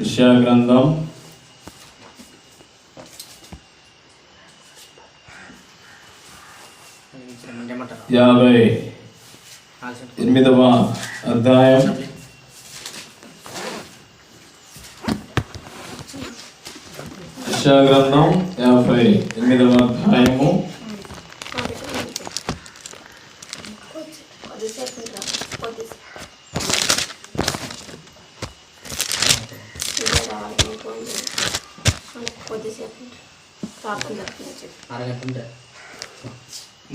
యెషయా గ్రంథం 58వ అధ్యాయం 58వ అధ్యాయము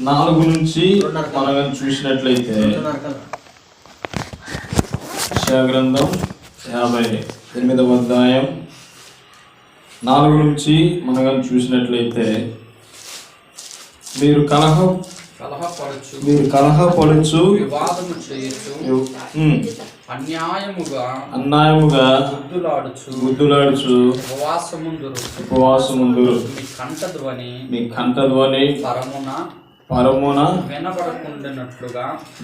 4 నుంచి మనం చూసినట్లయితే యెషయా గ్రంథం 58వ అధ్యాయం 4 నుంచి మనం చూసినట్లయితే మీరు కలహపడుచు వివాదము చేయొచ్చు, అన్యాయముగా గుద్దులాడుచు ఉపవాసముందురు మీ కంఠధ్వని పరమున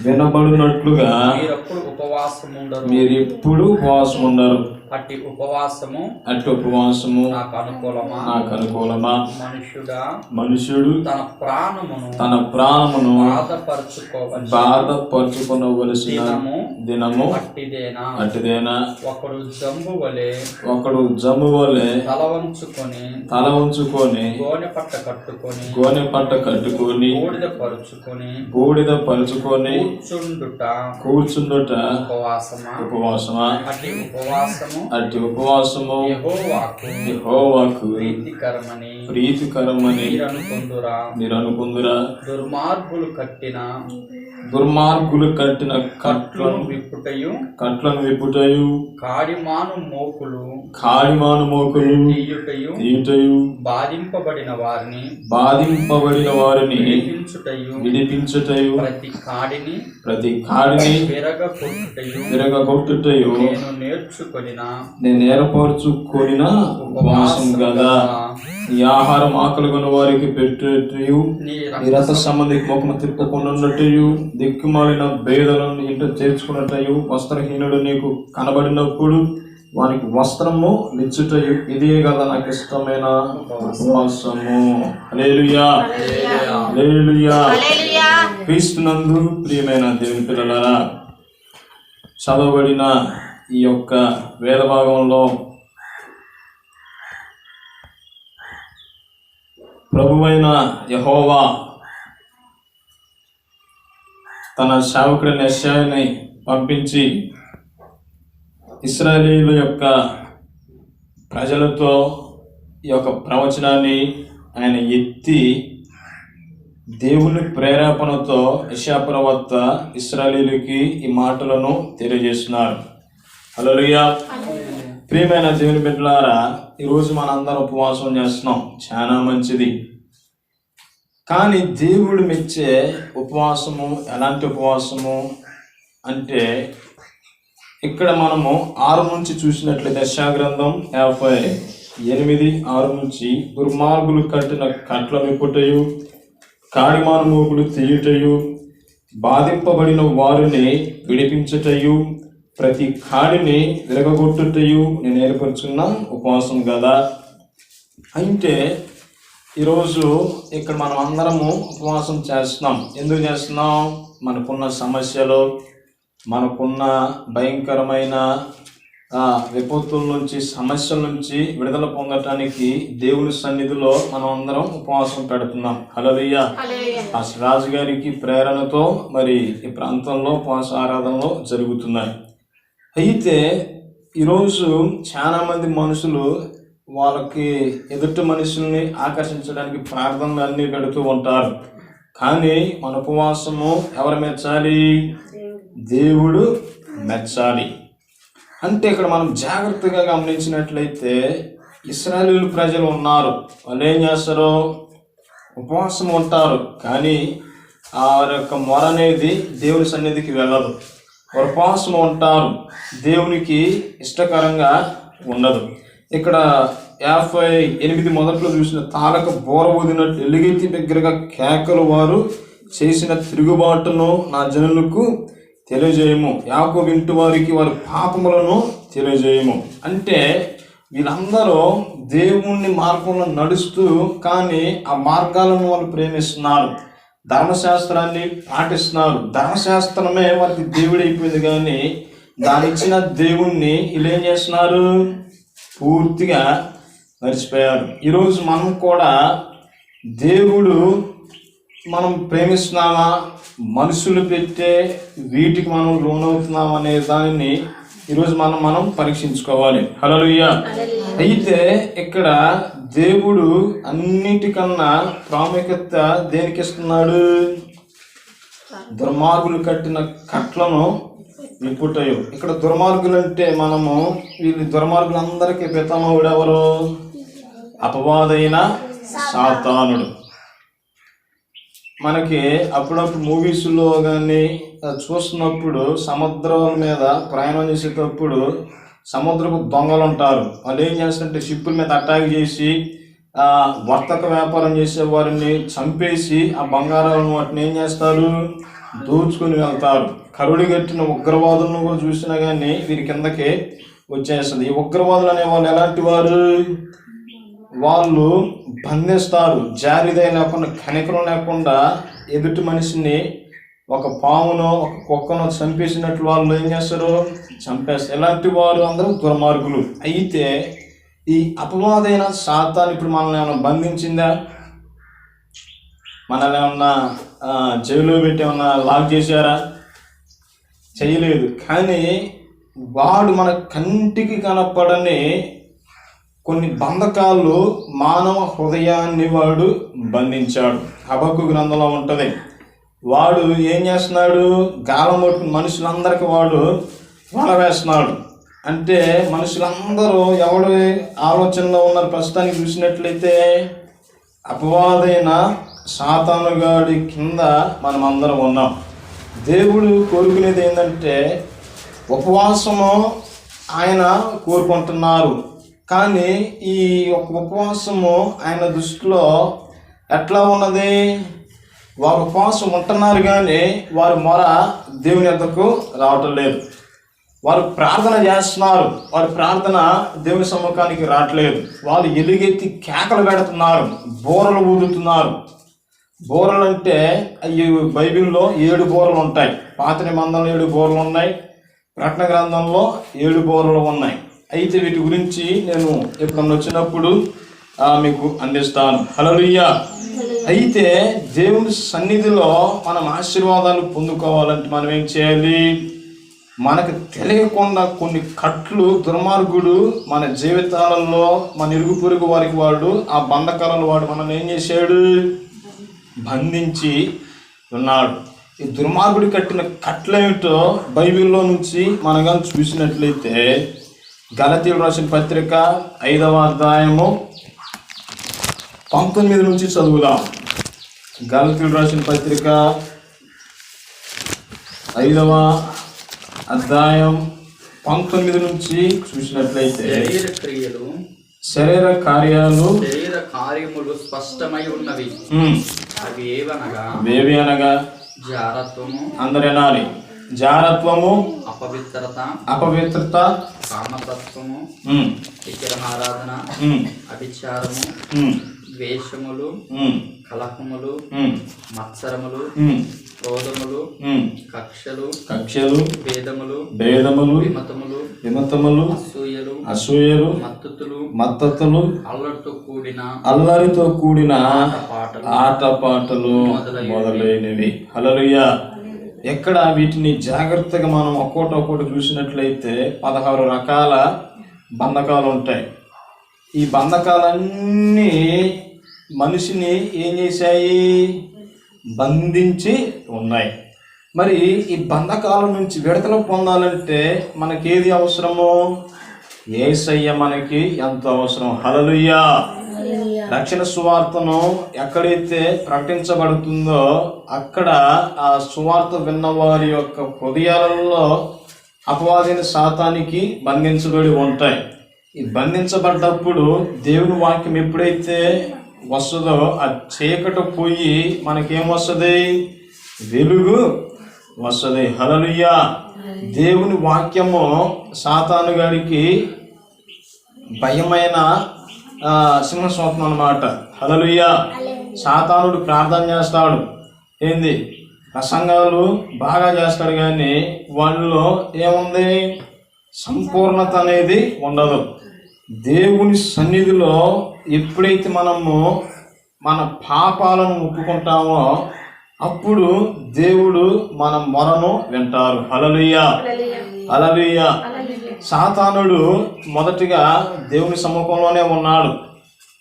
వినబడునట్లుగా మీరెప్పుడు ఉపవాసం ఉండరు. అట్టి ఉపవాసము నాకు అనుకూలమా? మనుష్యుడు తన ప్రాణమును బాధపరచుకోవలసిన దినము అట్టిదేనా? ఒకడు జమ్ము వలె తల వంచుకొని గోనె పట్ట కట్టుకొని బూడిద పరుచుకొని కూర్చుండుట ఉపవాసమా? అట్టి ఉపవాసము యెహోవాకు ప్రీతికరమని మీరు అనుకుందురా? దుర్మార్గులు కట్టిన కట్లను విప్పుటయు కాడిమాను మోకులు తీయుటయు బాధింపబడిన వారిని విడిపించుటయు ప్రతి కాడిని విరగొట్టుటయు నేను ఏర్పరచుకొనిన ఉపవాసం కదా. ఈ ఆహారం ఆకలిగొన్న వారికి పెట్టుటయు నీ రథ సంబంధికి ముఖము తిప్పుకున్నట్టుయు దిక్కుమాలిన భేదలను ఇంట చేర్చుకున్నట్టయు వస్త్రహీనుడు నీకు కనబడినప్పుడు వానికి వస్త్రము నిచ్చుటయు ఇదే కదా నాకు ఇష్టమైన ఉపవాసము. హల్లెలూయా, హల్లెలూయా. క్రీస్తునందు ప్రియమైన దేవుని పిల్లలారా, చదవబడిన ఈ యొక్క వేద భాగంలో ప్రభువైన యెహోవా తన సేవకుడైన యెషయాని పంపించి ఇశ్రాయేలీయుల యొక్క ప్రజలతో ఈ యొక్క ప్రవచనాన్ని ఆయన ఎత్తి దేవుని ప్రేరేపణతో యెషయా ప్రవక్త ఇశ్రాయేలీయులకి ఈ మాటలను తెలియజేస్తున్నారు. హల్లెలూయా. ప్రియమైన దేవుని బిడ్డలారా, ఈరోజు మనందరం ఉపవాసం చేస్తున్నాం, చాలా మంచిది. కానీ దేవుడు మెచ్చే ఉపవాసము ఎలాంటి ఉపవాసము అంటే, ఇక్కడ మనము 6 నుంచి చూసినట్లయితే యెషయా గ్రంథం 58:6 నుంచి దుర్మార్గులు కట్టిన కట్ల విప్పుటయు కాడిమాను మోకులు తీయుటయు బాధింపబడిన వారిని విడిపించుటయు ప్రతి కాడిని విరగొట్టుటయు నేను ఏర్పరచుకున్న ఉపవాసం కదా. అంటే ఈరోజు ఇక్కడ మనం అందరము ఉపవాసం చేస్తున్నాం. ఎందుకు చేస్తున్నాం? మనకున్న సమస్యలు, మనకున్న భయంకరమైన విపత్తుల నుంచి, సమస్యల నుంచి విడుదల పొందటానికి దేవుని సన్నిధిలో మనం అందరం ఉపవాసం పెడుతున్నాం. హల్లెలూయా. రాజు గారికి ప్రేరణతో మరి ఈ ప్రాంతంలో ఉపవాస ఆరాధనలు జరుగుతున్నాయి. అయితే ఈరోజు చాలా మంది మనుషులు వాళ్ళకి ఎదుటి మనుషుల్ని ఆకర్షించడానికి ప్రార్థనలు అన్నీ పెడుతూ ఉంటారు. కానీ మన ఉపవాసము ఎవరు మెచ్చాలి? దేవుడు మెచ్చాలి. అంటే ఇక్కడ మనం జాగ్రత్తగా గమనించినట్లయితే ఇశ్రాయేలు ప్రజలు ఉన్నారు. వాళ్ళు ఏం చేస్తారు? ఉపవాసం ఉంటారు, కానీ ఆ యొక్క మొర అనేది దేవుని సన్నిధికి వెళ్ళదు. ఉపవాసం ఉంటారు, దేవునికి ఇష్టకరంగా ఉండదు. ఇక్కడ 58 మొదట్లో చూసిన తారక బోర ఊదినట్టు ఎలుగెత్తి దగ్గరగా కేకలు వారు చేసిన తిరుగుబాటును నా జనులకు తెలియజేయము, యాకోబు ఇంటి వారికి వారి పాపములను తెలియజేయము. అంటే వీళ్ళందరూ దేవుని మార్గంలో నడుస్తూ కానీ ఆ మార్గాలను వాళ్ళు ప్రేమిస్తున్నారు, ధర్మశాస్త్రాన్ని పాటిస్తున్నారు. ధర్మశాస్త్రమే వారికి దేవుడు అయిపోయింది, కానీ దాని ఇచ్చిన దేవుణ్ణి వీళ్ళు ఏం చేస్తున్నారు? పూర్తిగా మర్చిపోయారు. ఈరోజు మనం కూడా దేవుడు మనం ప్రేమిస్తున్నామా, మనుషులు పెట్టే వీటికి మనం లోనవుతున్నామా అనే దానిని ఈరోజు మనం పరీక్షించుకోవాలి. హల్లెలూయా. అయితే ఇక్కడ దేవుడు అన్నిటికన్నా ప్రాముఖ్యత దేనికి ఇస్తున్నాడు? దుర్మార్గులు కట్టిన కట్లను విప్పుటయు. ఇక్కడ దుర్మార్గులు అంటే మనము వీళ్ళు దుర్మార్గులందరికీ పితామహుడు ఎవరు? అపవాదైన సాతానుడు. మనకి అప్పుడప్పుడు మూవీస్లో కానీ చూస్తున్నప్పుడు సముద్రాల మీద ప్రయాణం చేసేటప్పుడు సముద్రపు దొంగలు ఉంటారు. వాళ్ళు ఏం చేస్తారంటే షిప్పుల మీద అటాక్ చేసి వర్తక వ్యాపారం చేసే వారిని చంపేసి ఆ బంగారాలను వాటిని ఏం చేస్తారు? దోచుకొని వెళ్తారు. కరుడు కట్టిన ఉగ్రవాదులను కూడా చూసినా కానీ వీరి కిందకి వచ్చేస్తుంది. ఈ ఉగ్రవాదులు అనే వాళ్ళు ఎలాంటి వారు? వాళ్ళు బంధిస్తారు, జారిదయ లేకుండా కనికరం లేకుండా ఎదుటి మనిషిని ఒక పామునో ఒక కుక్కనో చంపేసినట్లు వాళ్ళు ఏం చేస్తారు? చంపేస్తారు. ఎలాంటి వారు? అందరూ దుర్మార్గులు. అయితే ఈ అపవాదైన సాతాను ఇప్పుడు మనల్ని ఏమైనా బంధించిందా? మనల్ని ఏమన్నా జైల్లో పెట్టి ఏమన్నా లాక్ చేశారా? చేయలేదు. కానీ వాడు మన కంటికి కనపడని కొన్ని బంధకాలు మానవ హృదయాన్ని వాడు బంధించాడు. హబక్కు గ్రంథంలో ఉంటుంది. వాడు ఏం చేస్తున్నాడు? గాలం పట్టుకుని మనుషులందరికీ వాడు వల వేస్తున్నాడు. అంటే మనుషులందరూ ఎవడి ఆలోచనలో ఉన్నారు? ప్రస్తుతానికి చూసినట్లయితే అపవాదైన సాతానుగాడి కింద మనం అందరం ఉన్నాం. దేవుడు కోరుకునేది ఏంటంటే ఉపవాసము ఆయన కోరుకుంటున్నారు. కానీ ఈ ఉపవాసము ఆయన దృష్టిలో ఎట్లా ఉన్నది? వారు ఉపవాసం ఉంటున్నారు కానీ వారి మొర దేవుని యొద్దకు రావటం లేదు. వారు ప్రార్థన చేస్తున్నారు, వారి ప్రార్థన దేవుని సముఖానికి రావట్లేదు. వాళ్ళు ఎలుగెత్తి కేకలు పెడుతున్నారు, బోరలు ఊదుతున్నారు. బోరలు అంటే అవి బైబిల్లో 7 బోరలు ఉంటాయి. పాత నిబంధనలో 7 బోరలు ఉన్నాయి, ప్రకటన గ్రంథంలో 7 బోరలు ఉన్నాయి. అయితే వీటి గురించి నేను ఎప్పుడన్నా వచ్చినప్పుడు మీకు అందిస్తాను. హల్లెలూయా. అయితే దేవుని సన్నిధిలో మనం ఆశీర్వాదాలు పొందుకోవాలంటే మనం ఏం చేయాలి? మనకు తెలియకుండా కొన్ని కట్లు దుర్మార్గుడు మన జీవితాలలో మన ఇరుగు పొరుగు వారికి వాడు ఆ బంధకాలను వాడు మనల్ని ఏం చేశాడు? బంధించి ఉన్నాడు. ఈ దుర్మార్గుడు కట్టిన కట్లేమిటో బైబిల్లో నుంచి మనం కానీ చూసినట్లయితే గలతీయులకు రాసిన పత్రిక 5వ అధ్యాయము 19 నుంచి చదువుదాం. గలతీయులకు రాసిన పత్రిక 5వ అధ్యాయం 19 నుంచి చూసినట్లయితే శరీర కార్యములు స్పష్టమై ఉన్నవి. అవి ఏవి అనగా జారత్వము, అందరు వినాలి, జారత్వము, అపవిత్రత, కామతత్వము, విగ్రహారాధన, అభిచారము, ద్వేషములు, కలహములు, మత్సరములు, క్రోధములు, కక్షలు, భేదములు, విమతములు, అసూయలు, మత్తతులు, అల్లరితో కూడిన ఆటపాటలు మొదలైనవి. హల్లెలూయా. ఎక్కడ వీటిని జాగ్రత్తగా మనం ఒక్కోటి చూసినట్లయితే 16 రకాల బంధకాలు ఉంటాయి. ఈ బంధకాలన్నీ మనిషిని ఏం చేశాయి? బంధించి ఉన్నాయి. మరి ఈ బంధకాల నుంచి విడుదల పొందాలంటే మనకేది అవసరమో? యేసయ్య మనకి ఎంతో అవసరం. హల్లెలూయా. రక్షణ సువార్తను ఎక్కడైతే ప్రకటించబడుతుందో అక్కడ ఆ సువార్త విన్న వారి యొక్క హృదయాలలో అపవాదైన సాతానికి బంధించబడి ఉంటాయి. ఈ బంధించబడ్డప్పుడు దేవుని వాక్యం ఎప్పుడైతే వస్తుందో ఆ చీకటి పోయి మనకేమొస్తుంది? వెలుగు వస్తుంది. హల్లెలూయా. దేవుని వాక్యము సాతాను గారికి భయమైన సింహస్వప్నం అన్నమాట. హల్లెలూయా. సాతానుడు ప్రార్థన చేస్తాడు, ఏంది ప్రసంగాలు బాగా చేస్తాడు, కానీ వాళ్ళలో ఏముంది, సంపూర్ణత అనేది ఉండదు. దేవుని సన్నిధిలో ఎప్పుడైతే మనము మన పాపాలను ఒప్పుకుంటామో అప్పుడు దేవుడు మన మొరను వింటారు. హల్లెలూయా, హల్లెలూయా. సాతానుడు మొదటిగా దేవుని సముఖంలోనే ఉన్నాడు.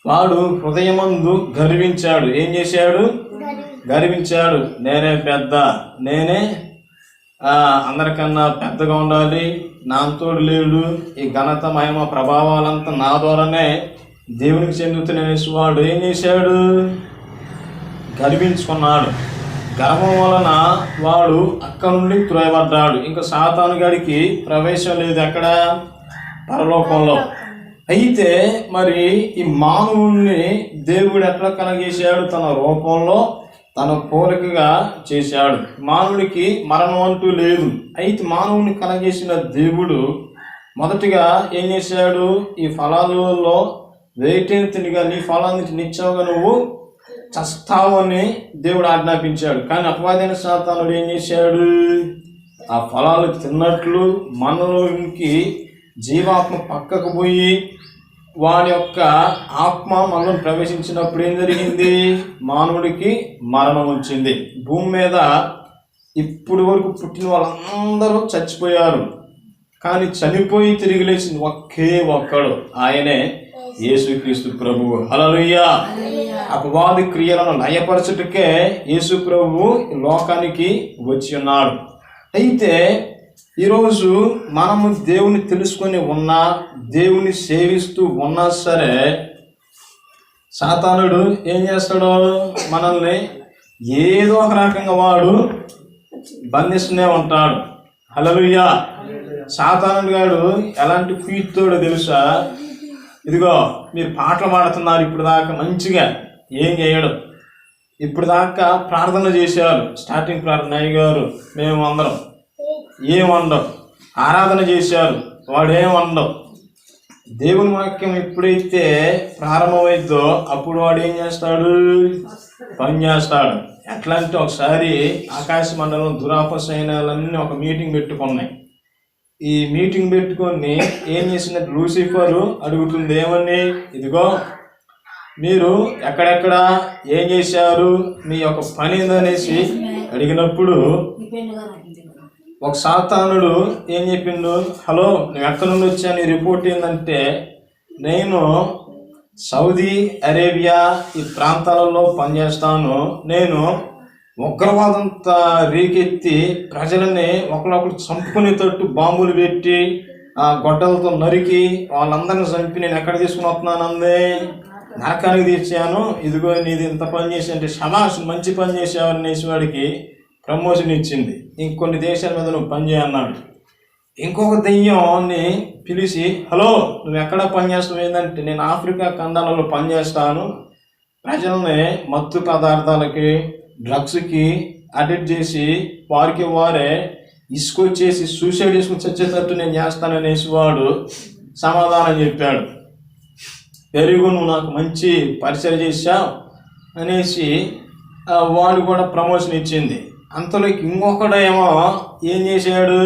వాడు హృదయమందు గర్వించాడు. ఏం చేశాడు? గర్వించాడు. నేనే పెద్ద, నేనే అందరికన్నా పెద్దగా ఉండాలి, నాతోడు లేడు, ఈ ఘనత మహిమ ప్రభావాలంతా నా ద్వారానే దేవునికి చెందుతున్ననేసి వాడు ఏం చేశాడు? గర్వించుకున్నాడు. గర్వం వలన వాడు అక్కడ నుండి త్రోయబడ్డాడు. ఇంకా సాతాను గడికి ప్రవేశం లేదు ఎక్కడ? పరలోకంలో. అయితే మరి ఈ మానవుణ్ణి దేవుడు ఎట్లా కలగేశాడు? తన రూపంలో తన పోలికగా చేశాడు. మానవుడికి మరణం అంటూ లేదు. అయితే మానవుని కలగేసిన దేవుడు మొదటిగా ఏం చేశాడు? ఈ ఫలాలలో వేటిని తినగా నీ ఫలాన్ని నిచ్చావుగా నువ్వు చస్తావని దేవుడు ఆజ్ఞాపించాడు. కానీ అపవాదైన సాతానుడు ఏం చేశాడు? ఆ ఫలాలు తిన్నట్లు మనలోనికి జీవాత్మ పక్కకు పోయి వాడి యొక్క ఆత్మ మనలో ప్రవేశించినప్పుడు ఏం జరిగింది? మానవుడికి మరణం వచ్చింది. భూమి మీద ఇప్పుడు వరకు పుట్టిన వాళ్ళందరూ చచ్చిపోయారు, కానీ చనిపోయి తిరిగి లేచింది ఒకే ఒక్కడు, ఆయనే యేసుక్రీస్తు ప్రభువు. హల్లెలూయా. అపవాది క్రియలను లయపరచుటకే యేసు ప్రభువు లోకానికి వచ్చి ఉన్నాడు. అయితే ఈరోజు మనము దేవుని తెలుసుకొని ఉన్నా, దేవుని సేవిస్తూ ఉన్నా సరే సాతానుడు ఏం చేస్తాడు? మనల్ని ఏదో ఒక రకంగా వాడు బంధిస్తూనే ఉంటాడు. హల్లెలూయా. సాతానుడు గాడు ఎలాంటి కుయుక్తుడో తెలుసా? ఇదిగో మీరు పాటలు పాడుతున్నారు, ఇప్పుడు దాకా మంచిగా ఏం చేయడు, ఇప్పుడు దాకా ప్రార్థన చేశారు, స్టార్టింగ్ ప్రార్థన అయ్య గారు మేము అందరం ఏమండవు, ఆరాధన చేశారు, వాడు ఏమండవు. దేవుని వాక్యం ఎప్పుడైతే ప్రారంభమైద్దో అప్పుడు వాడు ఏం చేస్తాడు? పని చేస్తాడు. ఎట్లా అంటే ఒకసారి ఆకాశ మండలం దురాప సైన్యాలన్నీ ఒక మీటింగ్ పెట్టుకున్నాయి. ఈ మీటింగ్ పెట్టుకొని ఏం చేసినట్టు లూసిఫరు అడుగుతుంది, ఏమని? ఇదిగో మీరు ఎక్కడెక్కడ ఏం చేశారు, మీ యొక్క పని ఏందనేసి అడిగినప్పుడు ఒక సాతానుడు ఏం చెప్పిండు? హలో, నువ్వు ఎక్కడి నుండి వచ్చా, నీ రిపోర్ట్ ఏంటంటే నేను సౌదీ అరేబియా ఈ ప్రాంతాలలో పనిచేస్తాను, నేను ఉగ్రవాదంతా రేకెత్తి ప్రజలని ఒకరొకరు చంపుకునేటట్టు బాంబులు పెట్టి గొడ్డలతో నరికి వాళ్ళందరిని చంపి నేను ఎక్కడ తీసుకుని వస్తున్నాను అందే, నరకానికి తెచ్చాను, ఇదిగో నీది ఇంత పని చేసి అంటే శమాష్ మంచి పని చేసావనేసి వాడికి ప్రమోషన్ ఇచ్చింది. ఇంకొన్ని దేశాల మీద నువ్వు పని చేయన్నాడు. ఇంకొక దెయ్యాన్ని పిలిచి హలో నువ్వు ఎక్కడ పని చేస్తావు ఏంటంటే నేను ఆఫ్రికా ఖండాలలో పనిచేస్తాను, ప్రజల్ని మత్తు పదార్థాలకి డ్రగ్స్కి అడిక్ట్ చేసి వారికి వారే ఇసుకొచ్చేసి సూసైడ్ చేసుకుని చచ్చేటట్టు నేను చేస్తాననేసి వాడు సమాధానం చెప్పాడు. పెరుగు నువ్వు నాకు మంచి పరిచయం చేశావు అనేసి వాడు కూడా ప్రమోషన్ ఇచ్చింది. అంతలోకి ఇంకొకడేమో ఏం చేశాడు?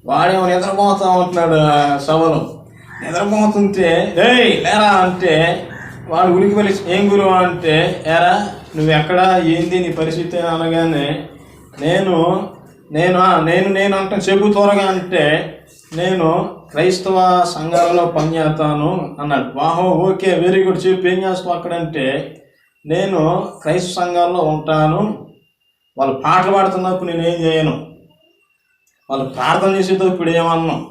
వాడేమో నిద్రపోతా ఉంటున్నాడు సభలో. నిద్రపోతుంటే ఏయ్ లేరా అంటే వాడు ఉనికి పరిస్థితి ఏం గురువు అంటే ఏరా నువ్వు ఎక్కడ ఏంది నీ పరిస్థితి అనగానే నేను నేను నేను నేను అంటే చెప్పు త్వరగా అంటే నేను క్రైస్తవ సంఘాలలో పనిచేస్తాను అన్నాడు. వాహో ఓకే వెరీ గుడ్, చెప్పు ఏం చేస్తావు అక్కడంటే నేను క్రైస్తవ సంఘాల్లో ఉంటాను, వాళ్ళు పాటలు పాడుతున్నప్పుడు నేనేం చేయను, వాళ్ళు ప్రార్థన చేసేటప్పుడు ఏమన్నాం,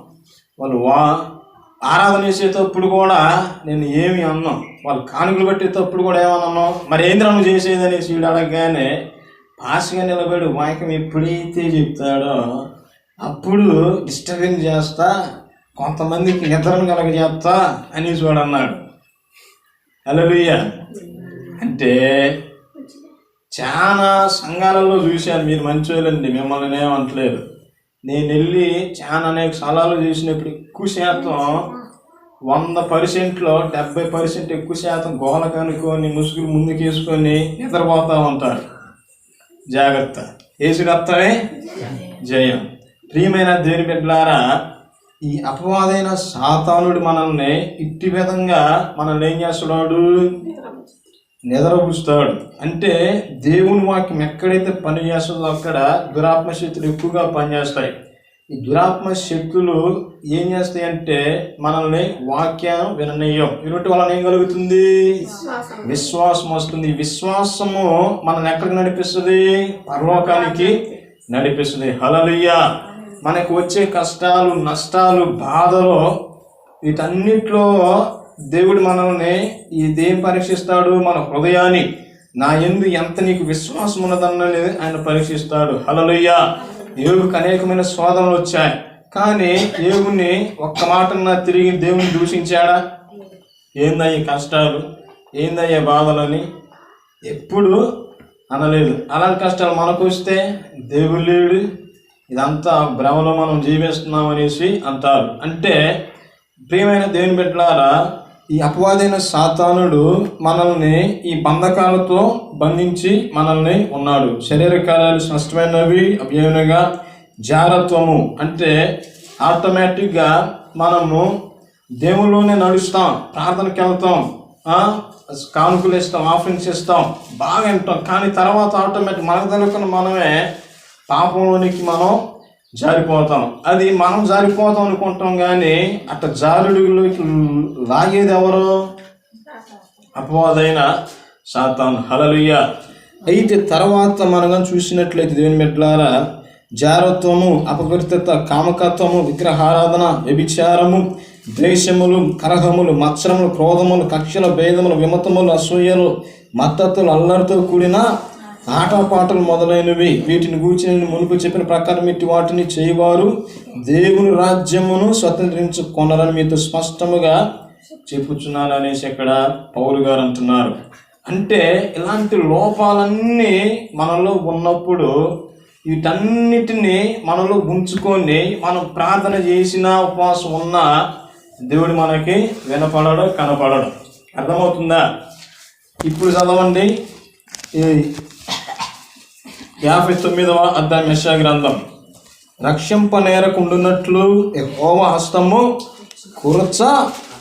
వాళ్ళు ఆరాధన చేసేటప్పుడు కూడా నేను ఏమి అన్నాం, వాళ్ళు కానుకలు పెట్టేటప్పుడు కూడా ఏమన్నాను, మరి ఏంద్రా నువ్వు చేసేది అనేసి వీడు అడగగానే పాస్గా నిలబడి వాక్యం ఎప్పుడైతే చెప్తాడో అప్పుడు డిస్టర్బెన్స్ చేస్తా, కొంతమందికి నిద్రను కలగజేస్తా అనేసి వాడు అన్నాడు. హల్లెలూయా. అంటే చాలా సంఘాలలో చూశాను. మీరు మంచోళ్ళండి, మిమ్మల్ని ఏమంటలేదు. నేను వెళ్ళి చాలా అనేక స్థలాలు చూసినప్పుడు ఎక్కువ శాతం 100%లో 70% ఎక్కువ శాతం గోల కనుక్కొని ముసుగులు ముందుకేసుకొని నిద్రపోతూ ఉంటారు. జాగ్రత్త, యేసు రక్తమే జయం. ప్రియమైన దేవుని బిడ్డలారా, ఈ అపవాదైన సాతానుడు మనల్ని ఇట్టి విధంగా మనల్ని ఏం చేస్తున్నాడు? నిద్రపుస్తాడు. అంటే దేవుని వాక్యం ఎక్కడైతే పని చేస్తుందో అక్కడ దురాత్మ శక్తులు ఎక్కువగా పనిచేస్తాయి. ఈ దురాత్మ శక్తులు ఏం చేస్తాయి అంటే మనల్ని వాక్యం విననీయం. ఇటువంటి వలన ఏం కలుగుతుంది? విశ్వాసం వస్తుంది. విశ్వాసము మనల్ని ఎక్కడికి నడిపిస్తుంది? పరలోకానికి నడిపిస్తుంది. హల్లెలూయా. మనకు వచ్చే కష్టాలు, నష్టాలు, బాధలు, వీటన్నిటిలో దేవుడు మనల్ని ఇదేం పరీక్షిస్తాడు? మన హృదయాన్ని, నా యందు ఎంత నీకు విశ్వాసం ఉన్నదన్నది ఆయన పరీక్షిస్తాడు. హల్లెలూయా. యోబుకు అనేకమైన శోధనలు వచ్చాయి, కానీ యోబుని ఒక్క మాటన్నా తిరిగి దేవుని దూషించాడా? ఏందయ్యే కష్టాలు, ఏందయ్యే బాధలని ఎప్పుడు అనలేదు. అలాంటి కష్టాలు మనకు వస్తే దేవుడు లేడు, ఇదంతా భ్రమలో మనం జీవిస్తున్నాం అనేసి అంటారు. అంటే ప్రియమైన దేవుని బిడ్డలారా, ఈ అపవాదైన సాతానుడు మనల్ని ఈ బంధకాలతో బంధించి మనల్ని ఉన్నాడు. శరీర కార్యాలు స్పష్టమైనవి, అభ్యయనగా జారత్వము అంటే ఆటోమేటిక్గా మనము దేవుల్లోనే నడుస్తాం, ప్రార్థనకి వెళ్తాం, కానుకలు ఇస్తాం, ఆఫరింగ్స్ ఇస్తాం, బాగా వింటాం. కానీ తర్వాత ఆటోమేటిక్ మనకు తెలుసుకున్న మనమే పాపంలోనికి మనం జారిపోతాం. అది మనం జారిపోతాం అనుకుంటాం, కానీ అట్లా జారుడులోకి లాగేది ఎవరు? అపవాదైన సాతాను. హల్లెలూయా. అయితే తర్వాత మనం చూసినట్లయితే దేవుని బిడ్డలారా, జారత్వము, అపవిత్రత, కామకత్వము, విగ్రహారాధన, వ్యభిచారము, ద్వేషములు, కలహములు, మత్సరములు, క్రోధములు, కక్షల భేదములు, విమతములు, అసూయలు, మద్దతులు, అల్లరితో కూడిన ఆటపాటలు మొదలైనవి, వీటిని గూర్చి నేను మునుపు చెప్పిన ప్రకారం ఇట్టి వాటిని చేయవారు దేవుని రాజ్యమును స్వతంత్రించుకొనరని మీతో స్పష్టముగా చెప్పుచున్నాను అనేసి ఇక్కడ పౌలు గారు అంటున్నారు. అంటే ఇలాంటి లోపాలన్నీ మనలో ఉన్నప్పుడు వీటన్నిటిని మనలో ఉంచుకొని మనం ప్రార్థన చేసిన, ఉపవాసం ఉన్నా దేవుడు మనకి వినపడడు, కనపడడు. అర్థమవుతుందా? ఇప్పుడు చదవండి 59వ అధ్యాయం యెషయా గ్రంథం. రక్షింపనేరకుండునట్లు యెహోవా హస్తము కురచ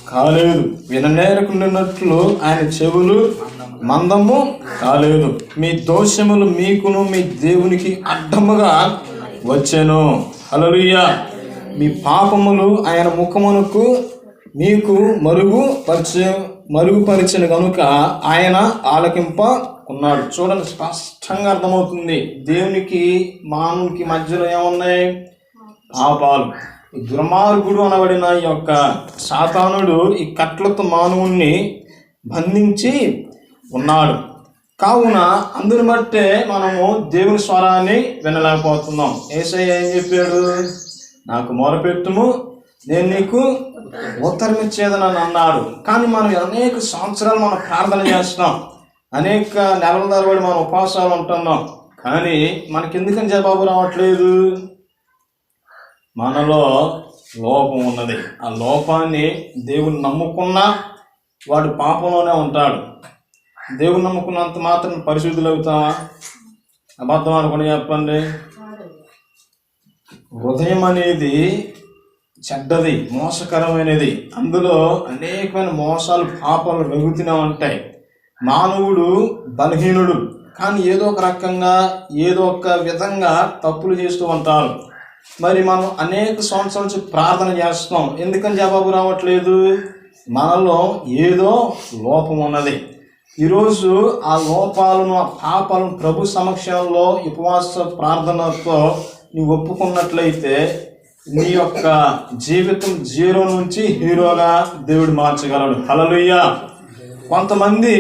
కాలేదు, విననేరకుండునట్లు ఆయన చెవులు మందము కాలేదు. మీ దోషములు మీకును మీ దేవునికి అడ్డముగా వచ్చెను. హల్లెలూయా. మీ పాపములు ఆయన ముఖమునకు మీకు మరుగుపరిచిన కనుక ఆయన ఆలకింప ఉన్నాడు. చూడండి, స్పష్టంగా అర్థమవుతుంది. దేవునికి మానవునికి మధ్యలో ఏమున్నాయి? పాపాలు. దుర్మార్గుడు అనబడిన ఈ యొక్క సాతానుడు ఈ కట్లతో మానవుణ్ణి బంధించి ఉన్నాడు. కావున అందుని బట్టే మనము దేవుని స్వరాన్ని వినలేకపోతున్నాం. యేసయ్య ఏం చెప్పాడు? నాకు మొరపెట్టుము, నేను నీకు ఉత్తరం ఇచ్చేదని అన్నాడు. కానీ మనం అనేక సంవత్సరాలు మనం ప్రార్థన చేస్తున్నాం, అనేక నెలల తరబడి మనం ఉపవాసాలు ఉంటున్నాం, కానీ మనకి ఎందుకని జవాబు రావట్లేదు? మనలో లోపం ఉన్నది. ఆ లోపాన్ని దేవుని నమ్ముకున్నా వాడు పాపంలోనే ఉంటాడు. దేవుని నమ్ముకున్నంత మాత్రం పరిశుద్ధులు అవుతామా? అబద్ధం అనుకుని చెప్పండి. హృదయం అనేది చెడ్డది, మోసకరమైనది. అందులో అనేకమైన మోసాలు, పాపాలు వెగుతూనే ఉంటాయి. మానవుడు బలహీనుడు, కానీ ఏదో ఒక రకంగా ఏదో ఒక విధంగా తప్పులు చేస్తూ ఉంటారు. మరి మనం అనేక సంవత్సరాల నుంచి ప్రార్థన చేస్తున్నాం, ఎందుకని జవాబు రావట్లేదు? మనలో ఏదో లోపం ఉన్నది. ఈరోజు ఆ లోపాలను, ఆ పాపాలను ప్రభు సమక్షంలో ఉపవాస ప్రార్థనతో నీవు ఒప్పుకున్నట్లయితే నీ యొక్క జీవితం 0 నుంచి హీరోగా దేవుడు మార్చగలడు. హల్లెలూయా. కొంతమంది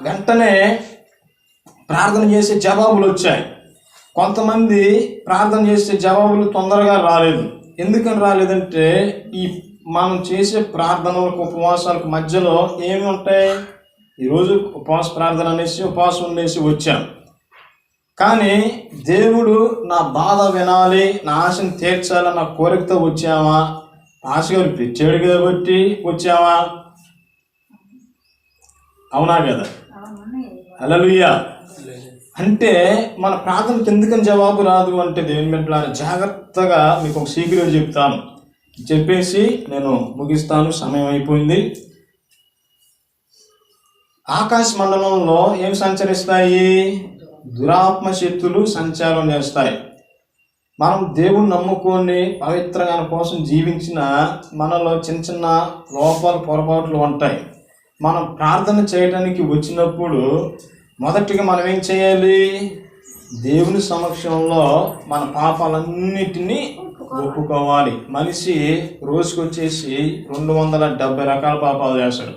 వెంటనే ప్రార్థన చేసే జవాబులు వచ్చాయి, కొంతమంది ప్రార్థన చేసే జవాబులు తొందరగా రాలేదు. ఎందుకని రాలేదంటే ఈ మనం చేసే ప్రార్థనలకు, ఉపవాసాలకు మధ్యలో ఏమి ఉంటాయి? ఈరోజు ఉపవాస ప్రార్థన అనేసి ఉపవాసం ఉండేసి వచ్చాం. కానీ దేవుడు నా బాధ వినాలి, నా ఆశను తీర్చాలని నా కోరికతో వచ్చామా? పాస్టర్ గారు పిచ్చాడు కాబట్టి వచ్చామా? అవునా కదా? హల్లెలూయా. అంటే మన ప్రార్థనకు ఎందుకని జవాబు రాదు అంటే దేవుని బిడ్డలారా, జాగ్రత్తగా మీకు ఒక సీక్రెట్ చెప్తాను, చెప్పేసి నేను ముగిస్తాను, సమయం అయిపోయింది. ఆకాశ మండలంలో ఏం సంచరిస్తాయి? దురాత్మ శక్తులు సంచారం చేస్తాయి. మనం దేవుని నమ్ముకొని పవిత్రంగా కోసం జీవించిన మనలో చిన్న చిన్న లోపాలు, పొరపాట్లు ఉంటాయి. మనం ప్రార్థన చేయడానికి వచ్చినప్పుడు మొదటిగా మనం ఏం చేయాలి? దేవుని సమక్షంలో మన పాపాలన్నిటినీ ఒప్పుకోవాలి. మనిషి రోజుకి వచ్చేసి 270 రకాల పాపాలు చేస్తాడు,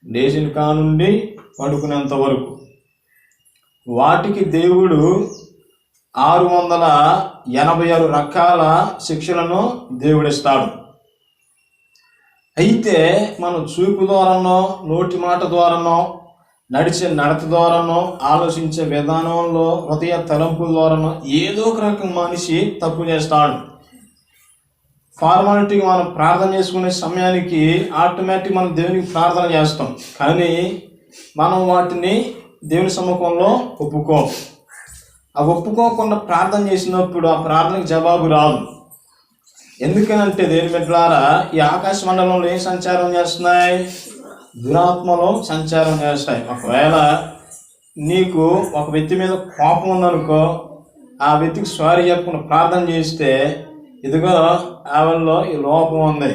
లేచిన కానుండి పడుకునేంత వరకు. వాటికి దేవుడు 686 రకాల శిక్షలను దేవుడిస్తాడు. అయితే మనం చూపు ద్వారానో, నోటి మాట ద్వారానో, నడిచే నడత ద్వారానో, ఆలోచించే విధానంలో, హృదయ తలంపుల ద్వారానో ఏదో ఒక రకం మనిషి తప్పు చేస్తాడు. ఫార్మాలిటీగా మనం ప్రార్థన చేసుకునే సమయానికి ఆటోమేటిక్ మనం దేవునికి ప్రార్థన చేస్తాం, కానీ మనం వాటిని దేవుని సముఖంలో ఒప్పుకోం. ఆ ఒప్పుకోకుండా ప్రార్థన చేసినప్పుడు ఆ ప్రార్థనకు జవాబు రాదు. ఎందుకనంటే దేవుని బిడ్డలారా, ఈ ఆకాశ మండలంలో ఏం సంచారం చేస్తున్నాయి? దురాత్మలో సంచారం చేస్తాయి. ఒకవేళ నీకు ఒక వ్యక్తి మీద కోపం ఉందనుకో, ఆ వ్యక్తికి సారీ చెప్పుకుని ప్రార్థన చేస్తే, ఇదిగో ఆవిడలో ఈ లోపం ఉంది,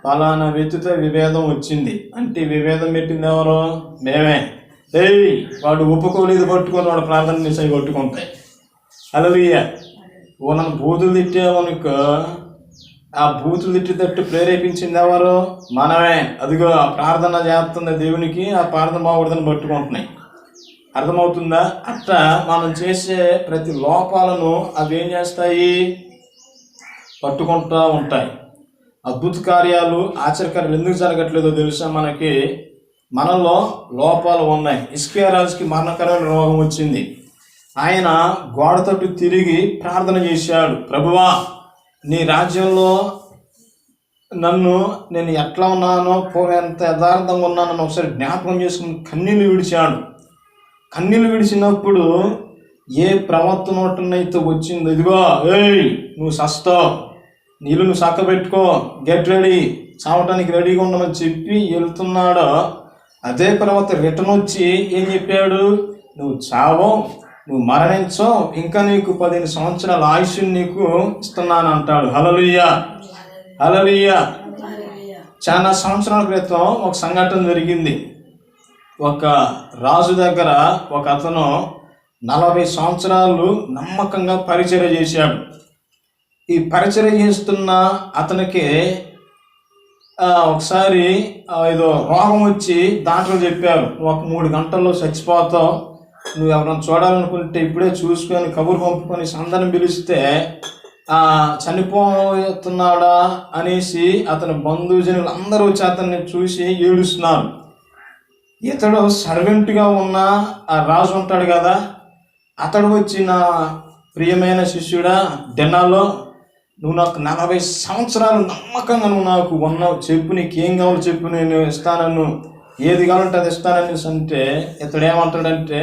ఫలానా వ్యక్తితో విభేదం వచ్చింది అంటే విభేదం పెట్టింది ఎవరు? మేమే. వాడు ఒప్పుకోలేదు పట్టుకొని వాడు ప్రార్థన చేసి కొట్టుకుంటాయి. హల్లెలూయా. నన్ను బూతులు తిట్టామనుకో, ఆ బూతులు తిట్టేటట్టు ప్రేరేపించింది ఎవరు? మనమే. అదిగో ఆ ప్రార్థన చేస్తున్న దేవునికి ఆ ప్రార్థన బాగుంటుందని పట్టుకుంటున్నాయి. అర్థమవుతుందా? అట్లా మనం చేసే ప్రతి లోపాలను అవి ఏం చేస్తాయి? పట్టుకుంటూ ఉంటాయి. అద్భుత కార్యాలు, ఆశ్చర్యకార్యాలు ఎందుకు జరగట్లేదో తెలుసా? మనలో లోపాలు ఉన్నాయి. హిజ్కియా రాజుకి మరణకరమైన రోగం వచ్చింది. ఆయన గోడ తట్టు తిరిగి ప్రార్థన చేశాడు, ప్రభువా నీ రాజ్యంలో నేను ఎట్లా ఉన్నానో, ఎంత యథార్థంగా ఉన్నానని ఒకసారి జ్ఞాపకం చేసుకుని కన్నీళ్ళు విడిచాడు. కన్నీళ్ళు విడిచినప్పుడు ఏ ప్రవర్తనైతే వచ్చిందో, ఇదిగో నువ్వు సస్తావు, నీళ్ళు నువ్వు చక్క పెట్టుకో, గెట్ రెడీ, చావటానికి రెడీగా ఉండమని చెప్పి వెళ్తున్నాడో, అదే ప్రవర్తన రిటర్న్ వచ్చి ఏం చెప్పాడు? నువ్వు చావో, నువ్వు మరణించో, ఇంకా నీకు 15 సంవత్సరాల ఆయుష్ని నీకు ఇస్తున్నాను అంటాడు. హల్లెలూయా, హల్లెలూయా. చాలా సంవత్సరాల క్రితం ఒక సంఘటన జరిగింది. ఒక రాజు దగ్గర ఒక అతను 40 సంవత్సరాలు నమ్మకంగా పరిచర్య చేశాడు. ఈ పరిచర్య చేస్తున్న అతనికి ఒకసారి ఏదో రోగం వచ్చి డాక్టర్లు చెప్పారు, ఒక 3 గంటల్లో చచ్చిపోతావు, నువ్వు ఎవరైనా చూడాలనుకుంటే ఇప్పుడే చూసుకొని కబురు పంపుకొని సందర్భం పిలిస్తే చనిపోతున్నాడా అనేసి అతని బంధుజనులు అందరూ వచ్చి అతన్ని చూసి ఏడుస్తున్నారు. ఇతడు సర్వెంట్గా ఉన్న ఆ రాజు ఉంటాడు కదా, అతడు వచ్చి, నా ప్రియమైన శిష్యుడా డెన్నాలో, నువ్వు నాకు 40 సంవత్సరాలు నమ్మకంగా నువ్వు నాకు ఉన్నావు, చెప్పు నీకేం కావాలో చెప్పు, నేను ఇస్తానను, ఏది కావాలంటే అది ఇస్తానని అంటే, ఇతడు ఏమంటాడంటే,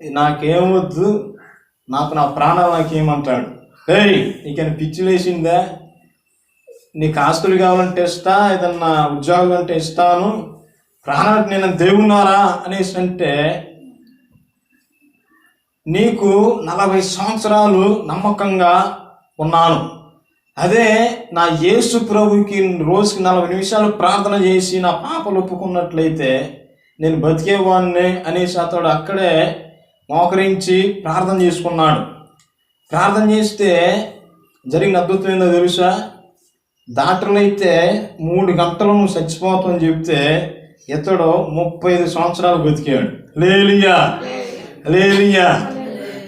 నాకేమొద్దు, నాకు నా ప్రాణాలు నాకేమంటాడు. నీకైనా పిచ్చి వేసిందా? నీకు ఆస్తులు కావాలంటే ఇస్తా, ఏదన్నా ఉద్యోగం అంటే ఇస్తాను, ప్రాణానికి నేను దేవున్నారా అనేసి అంటే, నీకు 40 సంవత్సరాలు నమ్మకంగా ఉన్నాను, అదే నా యేసు ప్రభుకి రోజుకి 40 నిమిషాలు ప్రార్థన చేసి నా పాపలు ఒప్పుకున్నట్లయితే నేను బతికేవాడిని అనేసి అతడు అక్కడే మోకరించి ప్రార్థన చేసుకున్నాడు. ప్రార్థన చేస్తే జరిగిన అద్భుతం ఏందో తెలుసా? డాక్టర్లు అయితే 3 గంటలు నువ్వు చచ్చిపోతావు అని చెప్తే ఇతడు 35 సంవత్సరాలు బతికాడు. హల్లెలూయా, హల్లెలూయా.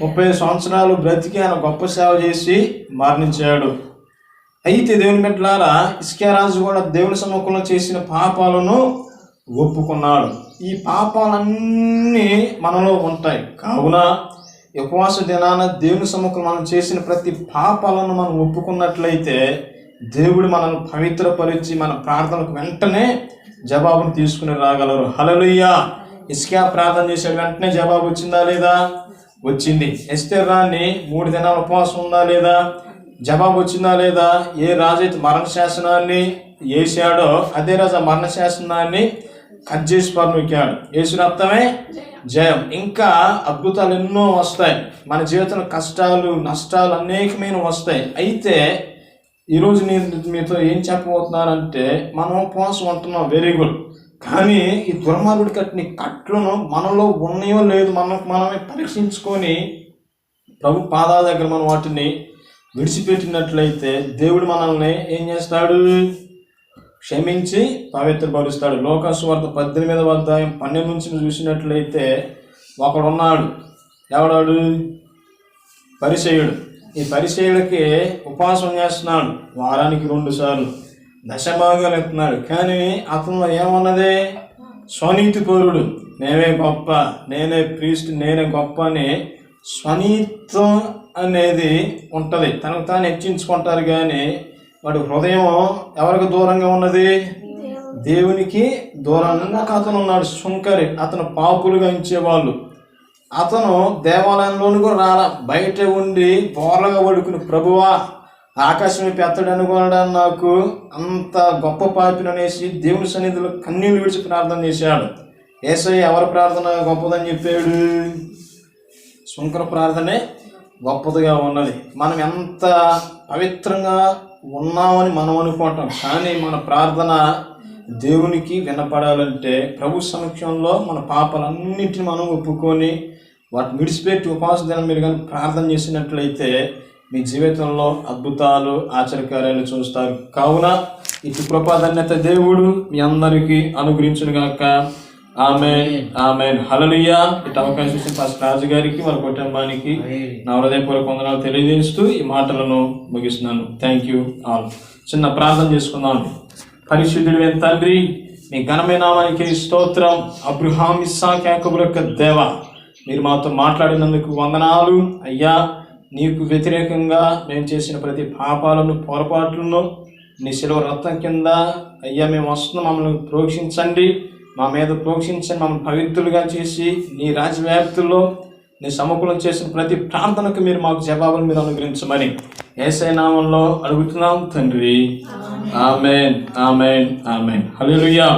35 సంవత్సరాలు బ్రతికి ఆయన గొప్ప సేవ చేసి మరణించాడు. అయితే దేవుని బిడ్డలారా, హిజ్కియా రాజు కూడా దేవుని సముఖంలో చేసిన పాపాలను ఒప్పుకున్నాడు. ఈ పాపాలన్నీ మనలో ఉంటాయి. కావున ఉపవాస దినాన దేవుని సముఖంలో మనం చేసిన ప్రతి పాపాలను మనం ఒప్పుకున్నట్లయితే దేవుడు మనల్ని పవిత్రపరిచి మన ప్రార్థనకు వెంటనే జవాబును తీసుకుని రాగలరు. హల్లెలూయా. హిజ్కియా ప్రార్థన చేసే వెంటనే జవాబు వచ్చిందా లేదా? వచ్చింది. ఎస్తేరు రాణి 3 దినాల ఉపవాసం ఉందా లేదా? జవాబు వచ్చిందా లేదా? ఏ రాజైతే మరణ శాసనాన్ని వేసాడో అదే రాజు ఆ మరణ శాసనాన్ని కట్ చేసి పర్మికాడు. యేసు రక్తమే జయం. ఇంకా అద్భుతాలు ఎన్నో వస్తాయి. మన జీవితంలో కష్టాలు నష్టాలు అనేకమైన వస్తాయి. అయితే ఈరోజు నేను మీతో ఏం చెప్పబోతున్నానంటే, మనం ఉపవాసం ఉంటున్నాం, వెరీ గుడ్. కానీ ఈ దుర్మార్గుడి కట్టిన కట్లను మనలో ఉన్నాయో లేదు మనమే పరీక్షించుకొని ప్రభు పాదాల దగ్గర మనం వాటిని విడిచిపెట్టినట్లయితే దేవుడు మనల్ని ఏం చేస్తాడు? క్షమించి పవిత్రపరుస్తాడు. లోకాసువార్త 18వ అధ్యాయం 12 నుంచి చూసినట్లయితే ఒకడున్నాడు. ఎవడాడు? పరిసయ్యుడు. ఈ పరిసయ్యుడికి ఉపవాసం చేస్తున్నాడు, వారానికి 2 సార్లు దశభాగాలు ఎత్తున్నాడు. కానీ అతను ఏమన్నది? స్వనీతిపరుడు. నేనే గొప్ప, నేనే ప్రీస్ట్, నేనే గొప్ప అని స్వనీతం అనేది ఉంటుంది. తనకు తాను హెచ్చించుకుంటారు. కానీ వాడి హృదయం ఎవరికి దూరంగా ఉన్నది? దేవునికి దూరంగా. అతను ఉన్నాడు సుంకరి. అతను పాపులుగా ఇచ్చేవాళ్ళు. అతను దేవాలయంలోని కూడా రాలా, బయట ఉండి బోర్లగా పడుకుని, ప్రభువా ఆకాశం పెత్తడు అనుకోనడా నాకు అంత గొప్ప పాపిని అనేసి దేవుని సన్నిధిలో కన్నీళ్లు విడిచి ప్రార్థన చేశాడు. యేసయ్య ఎవరి ప్రార్థన గొప్పదని చెప్పాడు? సుంకర ప్రార్థనే గొప్పదిగా ఉన్నది. మనం ఎంత పవిత్రంగా ఉన్నామని మనం అనుకుంటాం, కానీ మన ప్రార్థన దేవునికి వినపడాలంటే ప్రభు సమక్షంలో మన పాపాలన్నింటినీ మనం ఒప్పుకొని వాటిని విడిచిపెట్టి ఉపవాస దినం మీరు కానీ ప్రార్థన చేసినట్లయితే మీ జీవితంలో అద్భుతాలు ఆశ్చర్యకార్యాలు చూస్తారు. కావున ఇటు కృపాధన్యత దేవుడు మీ అందరికీ అనుగ్రహించునుగాక. ఆమేన్, ఆమేన్, హల్లెలూయా. ఇటు అవకాశం ఇచ్చిన పాస్టర్ రాజు గారికి, వారి కుటుంబానికి నా హృదయపూర్వక వందనాలు తెలియజేస్తూ ఈ మాటలను ముగిస్తున్నాను. Thank you all. చిన్న ప్రార్థన చేసుకుందాం. పరిశుద్ధుడైన తండ్రి, మీ ఘనమైన నామానికి స్తోత్రం. అబ్రహాం, ఇస్సాకు, యాకోబుల యొక్క దేవ, మీరు మాతో మాట్లాడినందుకు వందనాలు అయ్యా. నీకు వ్యతిరేకంగా మేము చేసిన ప్రతి పాపాలను పొరపాట్లను నీ శిలువ రక్తం కింద అయ్యా మేము వస్తున్నాం. మమ్మల్ని ప్రోక్షించండి, మా మీద ప్రోక్షించండి. మమ్మల్ని పవిత్రులుగా చేసి నీ రాజ్యవ్యాప్తుల్లో నీ సముఖంలో చేసిన ప్రతి ప్రార్థనకు మీరు మాకు జవాబులు మీరు అనుగ్రహించమని యేసయ్య నామంలో అడుగుతున్నాం తండ్రి. ఆమేన్, ఆమేన్, ఆమేన్. హల్లెలూయా.